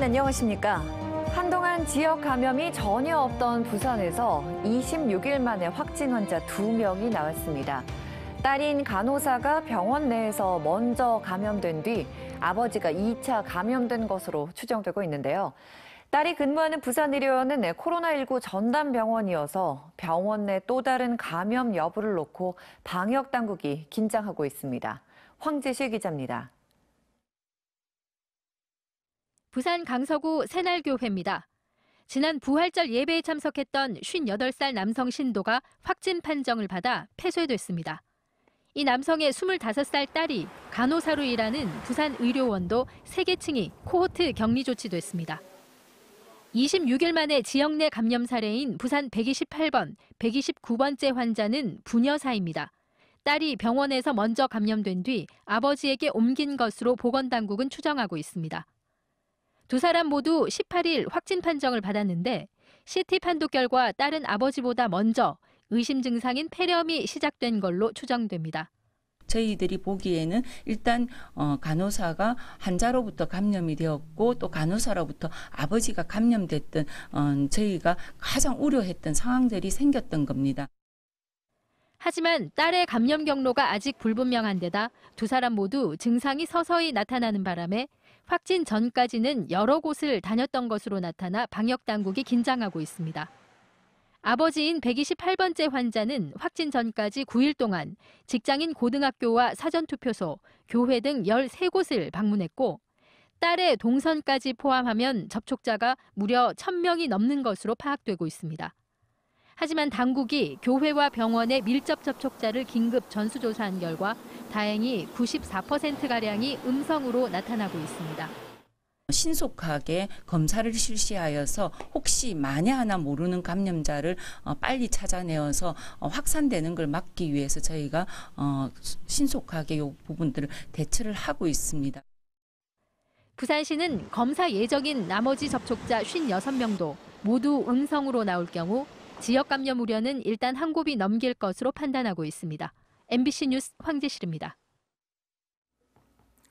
안녕하십니까. 한동안 지역 감염이 전혀 없던 부산에서 26일 만에 확진 환자 2명이 나왔습니다. 딸인 간호사가 병원 내에서 먼저 감염된 뒤 아버지가 2차 감염된 것으로 추정되고 있는데요. 딸이 근무하는 부산의료원은 코로나19 전담병원이어서 병원 내 또 다른 감염 여부를 놓고 방역당국이 긴장하고 있습니다. 황재실 기자입니다. 부산 강서구 새날교회입니다. 지난 부활절 예배에 참석했던 58살 남성 신도가 확진 판정을 받아 폐쇄됐습니다. 이 남성의 25살 딸이 간호사로 일하는 부산의료원도 3계층이 코호트 격리 조치됐습니다. 26일 만에 지역 내 감염 사례인 부산 128번, 129번째 환자는 부녀사입니다. 딸이 병원에서 먼저 감염된 뒤 아버지에게 옮긴 것으로 보건당국은 추정하고 있습니다. 두 사람 모두 18일 확진 판정을 받았는데 CT 판독 결과 딸은 아버지보다 먼저 의심 증상인 폐렴이 시작된 걸로 추정됩니다. 저희들이 보기에는 일단 간호사가 환자로부터 감염이 되었고 또 간호사로부터 아버지가 감염됐던 저희가 가장 우려했던 상황들이 생겼던 겁니다. 하지만 딸의 감염 경로가 아직 불분명한 데다 두 사람 모두 증상이 서서히 나타나는 바람에 확진 전까지는 여러 곳을 다녔던 것으로 나타나 방역당국이 긴장하고 있습니다. 아버지인 128번째 환자는 확진 전까지 9일 동안 직장인 고등학교와 사전투표소, 교회 등 13곳을 방문했고 딸의 동선까지 포함하면 접촉자가 무려 1,000명이 넘는 것으로 파악되고 있습니다. 하지만 당국이 교회와 병원의 밀접 접촉자를 긴급 전수조사한 결과 다행히 94%가량이 음성으로 나타나고 있습니다. 신속하게 검사를 실시하여서 혹시 만에 하나 모르는 감염자를 빨리 찾아내어서 확산되는 걸 막기 위해서 저희가 신속하게 이 부분들을 대처를 하고 있습니다. 부산시는 검사 예정인 나머지 접촉자 56명도 모두 음성으로 나올 경우 지역 감염 우려는 일단 한 곱이 넘길 것으로 판단하고 있습니다. MBC 뉴스 황재실입니다.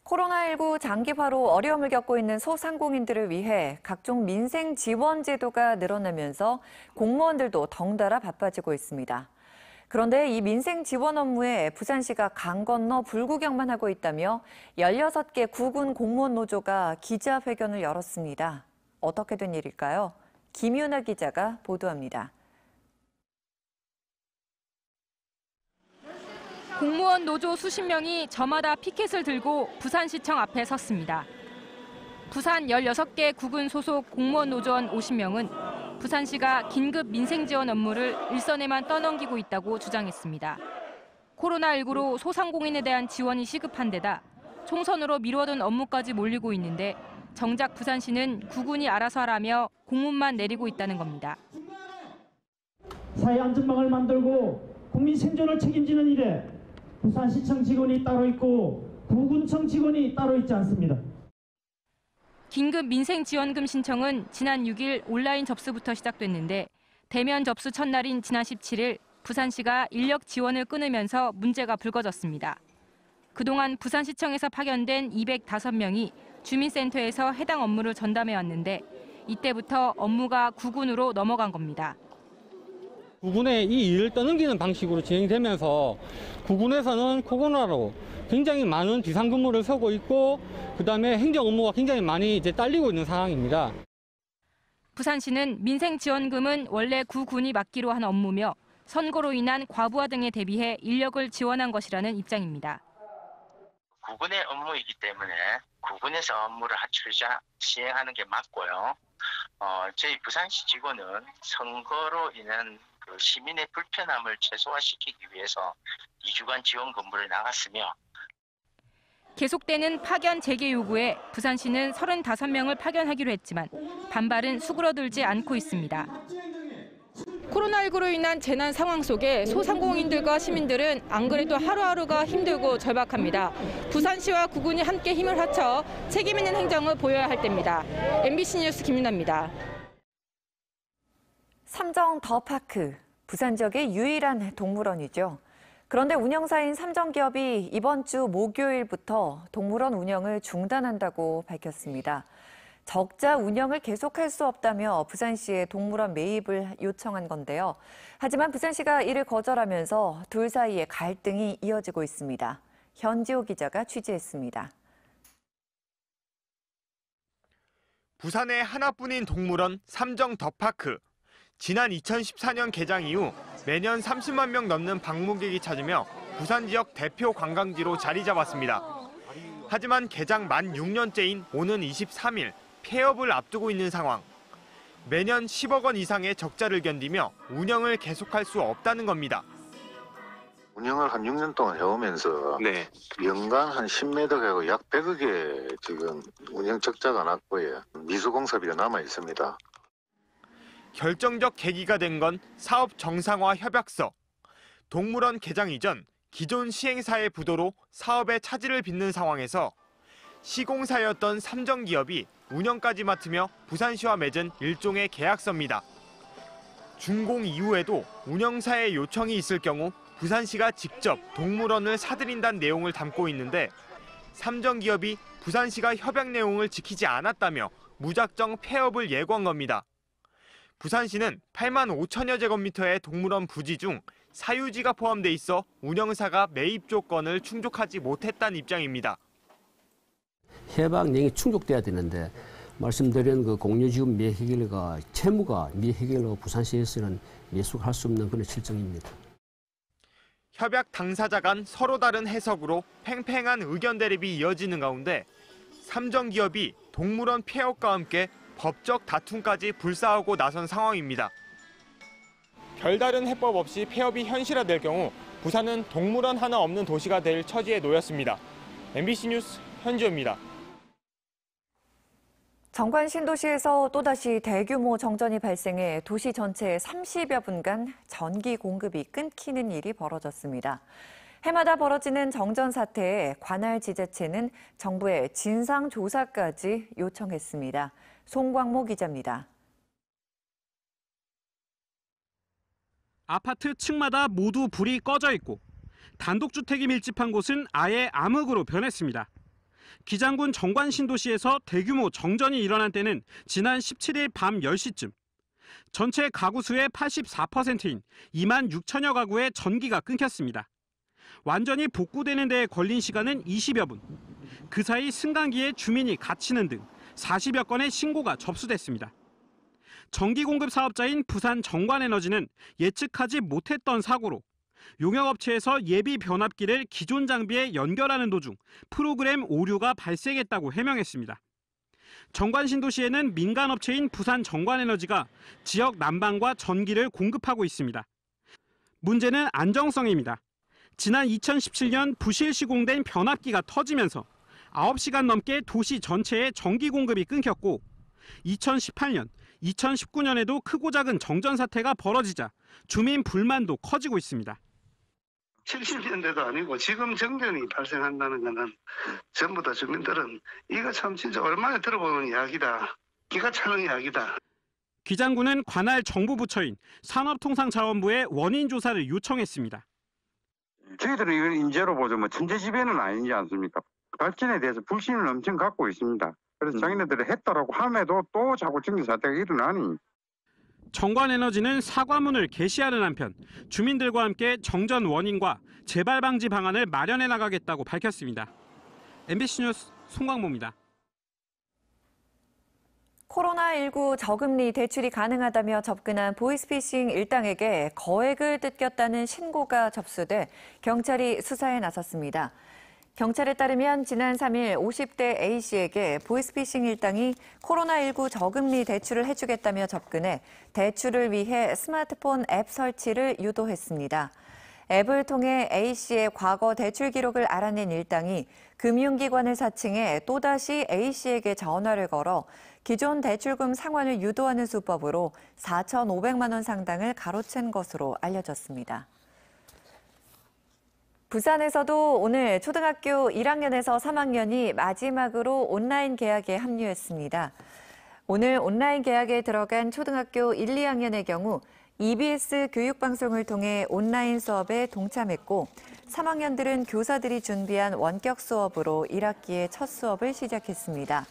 코로나19 장기화로 어려움을 겪고 있는 소상공인들을 위해 각종 민생 지원 제도가 늘어나면서 공무원들도 덩달아 바빠지고 있습니다. 그런데 이 민생 지원 업무에 부산시가 강 건너 불구경만 하고 있다며 16개 구군 공무원 노조가 기자회견을 열었습니다. 어떻게 된 일일까요? 김윤아 기자가 보도합니다. 공무원 노조 수십 명이 저마다 피켓을 들고 부산시청 앞에 섰습니다. 부산 16개 구군 소속 공무원 노조원 50명은 부산시가 긴급 민생 지원 업무를 일선에만 떠넘기고 있다고 주장했습니다. 코로나19로 소상공인에 대한 지원이 시급한 데다 총선으로 미뤄둔 업무까지 몰리고 있는데 정작 부산시는 구군이 알아서 하라며 공문만 내리고 있다는 겁니다. 사회 안전망을 만들고 국민 생존을 책임지는 일에 부산시청 직원이 따로 있고 구군청 직원이 따로 있지 않습니다. 긴급 민생지원금 신청은 지난 6일 온라인 접수부터 시작됐는데 대면 접수 첫날인 지난 17일 부산시가 인력 지원을 끊으면서 문제가 불거졌습니다. 그동안 부산시청에서 파견된 205명이 주민센터에서 해당 업무를 전담해왔는데 이때부터 업무가 구군으로 넘어간 겁니다. 구군에 이 일을 떠넘기는 방식으로 진행되면서 구군에서는 코로나로 굉장히 많은 비상근무를 서고 있고 그다음에 행정 업무가 굉장히 많이 딸리고 있는 상황입니다. 부산시는 민생지원금은 원래 구군이 맡기로 한 업무며 선거로 인한 과부하 등에 대비해 인력을 지원한 것이라는 입장입니다. 구군의 업무이기 때문에 구군에서 업무를 하출자 시행하는 게 맞고요. 저희 부산시 직원은 선거로 인한 시민의 불편함을 최소화시키기 위해서 2주간 지원 근무를 나갔으며 계속되는 파견 재개 요구에 부산시는 35명을 파견하기로 했지만 반발은 수그러들지 않고 있습니다. 코로나19로 인한 재난 상황 속에 소상공인들과 시민들은 안 그래도 하루하루가 힘들고 절박합니다. 부산시와 구군이 함께 힘을 합쳐 책임 있는 행정을 보여야 할 때입니다. MBC 뉴스 김윤아입니다. 삼정 더파크, 부산 지역의 유일한 동물원이죠. 그런데 운영사인 삼정기업이 이번 주 목요일부터 동물원 운영을 중단한다고 밝혔습니다. 적자 운영을 계속할 수 없다며 부산시에 동물원 매입을 요청한 건데요. 하지만 부산시가 이를 거절하면서 둘 사이에 갈등이 이어지고 있습니다. 현지호 기자가 취재했습니다. 부산의 하나뿐인 동물원 삼정 더파크. 지난 2014년 개장 이후 매년 30만 명 넘는 방문객이 찾으며 부산 지역 대표 관광지로 자리 잡았습니다. 하지만 개장 만 6년째인 오는 23일 폐업을 앞두고 있는 상황. 매년 10억 원 이상의 적자를 견디며 운영을 계속할 수 없다는 겁니다. 운영을 한 6년 동안 해오면서 연간 한 10m 가고 약 100억에 지금 운영 적자가 났고요. 미수공사비가 남아 있습니다. 결정적 계기가 된 건 사업 정상화 협약서. 동물원 개장 이전 기존 시행사의 부도로 사업에 차질을 빚는 상황에서 시공사였던 삼정기업이 운영까지 맡으며 부산시와 맺은 일종의 계약서입니다. 준공 이후에도 운영사의 요청이 있을 경우 부산시가 직접 동물원을 사들인다는 내용을 담고 있는데 삼정기업이 부산시가 협약 내용을 지키지 않았다며 무작정 폐업을 예고한 겁니다. 부산시는 8만 5천여 제곱미터의 동물원 부지 중 사유지가 포함돼 있어 운영사가 매입 조건을 충족하지 못했다는 입장입니다. 협약 내용이 충족돼야 되는데 말씀드린 그 공유지분 미해결과 채무가 미해결로 부산시에서는 매수할 수 없는 그런 실정입니다. 협약 당사자 간 서로 다른 해석으로 팽팽한 의견 대립이 이어지는 가운데 삼정기업이 동물원 폐업과 함께 법적 다툼까지 불사하고 나선 상황입니다. 별다른 해법 없이 폐업이 현실화될 경우 부산은 동물원 하나 없는 도시가 될 처지에 놓였습니다. MBC 뉴스 현지호입니다. 정관 신도시에서 또다시 대규모 정전이 발생해 도시 전체에 30여 분간 전기 공급이 끊기는 일이 벌어졌습니다. 해마다 벌어지는 정전 사태에 관할 지자체는 정부에 진상조사까지 요청했습니다. 송광모 기자입니다. 아파트 층마다 모두 불이 꺼져 있고 단독주택이 밀집한 곳은 아예 암흑으로 변했습니다. 기장군 정관 신도시에서 대규모 정전이 일어난 때는 지난 17일 밤 10시쯤. 전체 가구 수의 84%인 2만 6천여 가구의 전기가 끊겼습니다. 완전히 복구되는 데에 걸린 시간은 20여 분. 그 사이 승강기에 주민이 갇히는 등 40여 건의 신고가 접수됐습니다. 전기공급 사업자인 부산 정관에너지는 예측하지 못했던 사고로 용역업체에서 예비 변압기를 기존 장비에 연결하는 도중 프로그램 오류가 발생했다고 해명했습니다. 정관 신도시에는 민간업체인 부산 정관에너지가 지역 난방과 전기를 공급하고 있습니다. 문제는 안정성입니다. 지난 2017년 부실 시공된 변압기가 터지면서 9시간 넘게 도시 전체에 전기 공급이 끊겼고 2018년, 2019년에도 크고 작은 정전 사태가 벌어지자 주민 불만도 커지고 있습니다. 70년대도 아니고 지금 정전이 발생한다는 것은 전부 다 주민들은 이거 참 진짜 얼마나 들어보는 이야기다. 기가 차는 이야기다. 기장군은 관할 정부 부처인 산업통상자원부에 원인 조사를 요청했습니다. 저희들은 이걸 인재로 보죠. 천재지변은 아니지 않습니까? 발전에 대해서 불신을 엄청 갖고 있습니다. 그래서 자기네들이 했다라고 함에도 또 자꾸 정전 사태가 일어나니. 정관에너지는 사과문을 게시하는 한편 주민들과 함께 정전 원인과 재발 방지 방안을 마련해 나가겠다고 밝혔습니다. MBC 뉴스 송광모입니다. 코로나19 저금리 대출이 가능하다며 접근한 보이스피싱 일당에게 거액을 뜯겼다는 신고가 접수돼 경찰이 수사에 나섰습니다. 경찰에 따르면 지난 3일 50대 A씨에게 보이스피싱 일당이 코로나19 저금리 대출을 해주겠다며 접근해 대출을 위해 스마트폰 앱 설치를 유도했습니다. 앱을 통해 A씨의 과거 대출 기록을 알아낸 일당이 금융기관을 사칭해 또다시 A씨에게 전화를 걸어 기존 대출금 상환을 유도하는 수법으로 4,500만 원 상당을 가로챈 것으로 알려졌습니다. 부산에서도 오늘 초등학교 1학년에서 3학년이 마지막으로 온라인 개학에 합류했습니다. 오늘 온라인 개학에 들어간 초등학교 1, 2학년의 경우 EBS 교육방송을 통해 온라인 수업에 동참했고 3학년들은 교사들이 준비한 원격 수업으로 1학기의 첫 수업을 시작했습니다.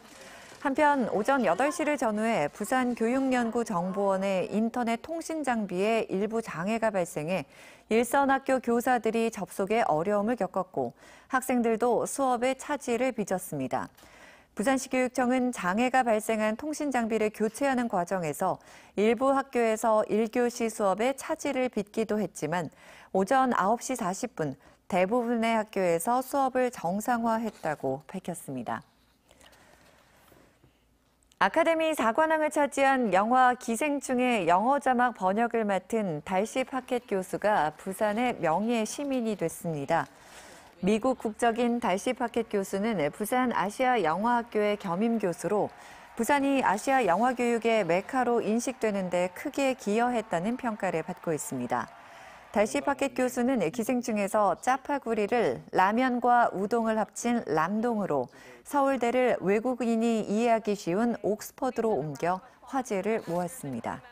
한편 오전 8시를 전후해 부산교육연구정보원의 인터넷 통신 장비에 일부 장애가 발생해 일선학교 교사들이 접속에 어려움을 겪었고 학생들도 수업에 차질을 빚었습니다. 부산시 교육청은 장애가 발생한 통신 장비를 교체하는 과정에서 일부 학교에서 1교시 수업에 차질을 빚기도 했지만 오전 9시 40분 대부분의 학교에서 수업을 정상화했다고 밝혔습니다. 아카데미 4관왕을 차지한 영화 기생충의 영어 자막 번역을 맡은 달씨 파켓 교수가 부산의 명예 시민이 됐습니다. 미국 국적인 달씨 파켓 교수는 부산 아시아 영화학교의 겸임 교수로 부산이 아시아 영화 교육의 메카로 인식되는 데 크게 기여했다는 평가를 받고 있습니다. 달씨 파켓 교수는 기생충에서 짜파구리를 라면과 우동을 합친 람동으로 서울대를 외국인이 이해하기 쉬운 옥스퍼드로 옮겨 화제를 모았습니다.